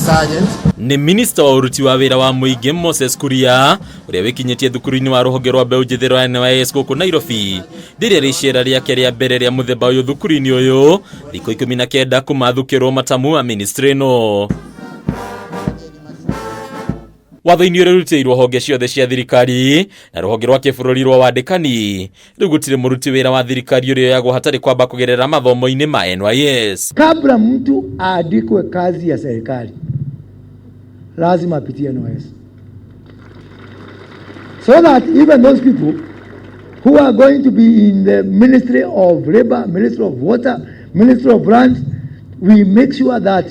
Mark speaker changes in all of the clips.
Speaker 1: sergeant.
Speaker 2: Ni Minista wa URUTI wa WIRA wa MUINGI Moses KURIA uria wikinyitie thukuru-ini wa ruhonge rwa MBEU njithiro rwa NYS guku Nairobi riria riciera riake ria mbere ria muthemba uyu thukuru-ini uyu thikũ 19 kumathukirwo matamu wa ministry ino. Watho-ini uria rutiirwo honge ciothe cia thirikari na ruhonge rwa kĩbũrũri rwa wandĩkani rĩu gũtirĩ mũruti wĩra wa thirikari ũrĩoyagwo hatarĩ kwamba kũgerera mathomo-inĩ ma NYS.
Speaker 3: Kabla mtu aandikwe kazi ya serikali lazima apitie NYS, so that even those people who are going to be in the Ministry of Labor, Ministry of Water, Ministry of Lands, we make sure that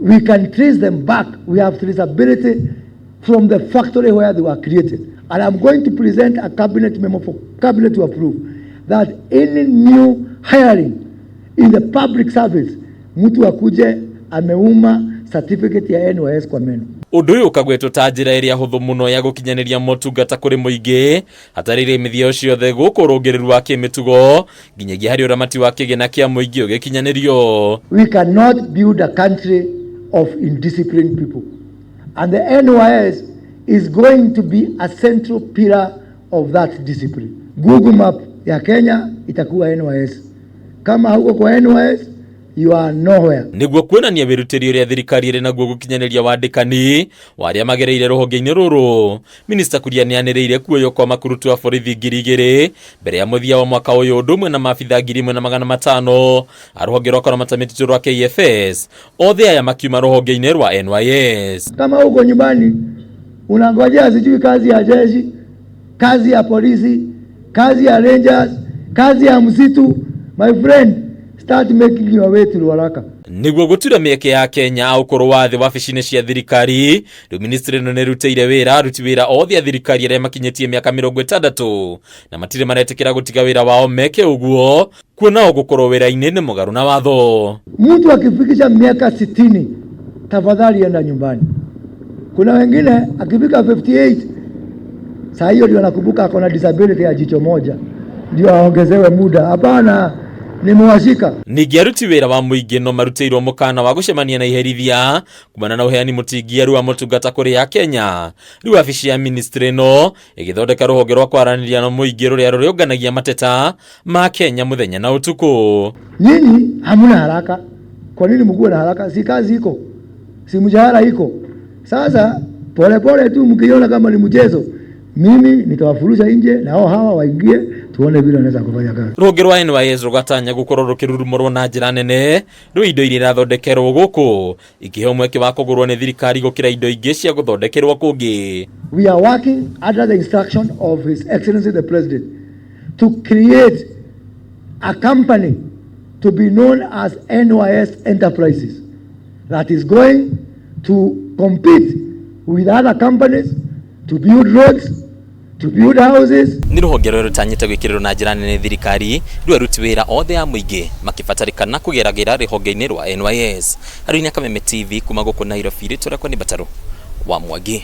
Speaker 3: we can trace them back. We have traceability from the factory where they were created. And I'm going to present a cabinet memo for cabinet to approve that any new hiring in the public service, mtu akuje ameuma certificate ya NYS kwa meno.
Speaker 2: Undu uyu ukagwetwo ta njira iria huthu muno ya gukinyaniria motungata kuri muingi hatarire mithio ciothe guku urungiriru wa kimitugo nginyagia hari uramati wa kigena kia muingi ugikinyanirio.
Speaker 3: We cannot build a country of indisciplined people, and the NYS is going to be a central pillar of that discipline. Google map ya Kenya itakuwa NYS. Kama huko kwa NYS you are nowhere.
Speaker 2: Niguo kuonania wirutiri uria thirikari iri naguo gukinyaniria wandikani waria magereire ruhonge-ini ruru. Minista KURIA nianiriire kuoyo kwa makurutu a borithi 2,000 mbere ya muthia wa mwaka uyu undu umwe na maabitha 1,500 a ruhonge rwa koromata mititu rwa KFS othe aya makiuma ruhonge-ini rwa NYS.
Speaker 3: Kama huko nyumbani unangojea sijui kazi ya jeshi, kazi ya polisi, kazi ya rangers, kazi ya msitu, my friend, start making your way to haraka.
Speaker 2: Niguo gutura mieke ya Kenya au korwathi wabici-ini cia thirikari riu ministry ino nirutire wira aruti wira othe a thirikari aria makinyitie miaka 60 na matire maretikira gutiga wira wao meke uguo kuona o gukorwo wira-ini ni mugaru na watho.
Speaker 3: Mtu akifikisha miaka 60 tafadhali enda nyumbani. Kuna wengine akifika 58 saa hiyo ndio nakumbuka akona disability ya jicho moja ndio aongezewe muda. Hapana, nimewashika.
Speaker 2: Ningi aruti wira wa muingi no marutiirwo mukana wa gucemania na iherithia kumana na uheani mutingiaru wa motungata kuri ya Kenya. Riu wabici ya ministry no igithondeka ruhonge rwa kwaraniria na muingi ruria ruriunganagia mateta ma Kenya muthenya na utuku.
Speaker 3: Nyinyi hamuna haraka. Kwa nini mkuwe na haraka? Si kazi iko, si mshahara iko. Sasa pole pole tu, mkiona kama ni mchezo, mimi nitawafuruza nje na hawa waingie tuone vile wanaweza kufanya kazi.
Speaker 2: Ruhonge rwa NYS rugatanya gukorwo rukirurumorwo na njira nene riu indo iria irathondekerwo guku ikihe mweke wa kugurwo ni thirikari gukira indo ingi cia guthondekerwo kungi.
Speaker 3: We are working under the instruction of His Excellency the President to create a company to be known as NYS Enterprises that is going to compete with other companies to build roads, to build houses.
Speaker 2: Ni ruhonge rutanyite gwikiriro na njira nene thirikari riu aruti wira othe a muingi makibatarikana kugeragira ruhonge-ini rwa NYS. Harĩ Kameme TV kuma guku Nairobi, ritũra kwa ni Bataro wa Mwangi.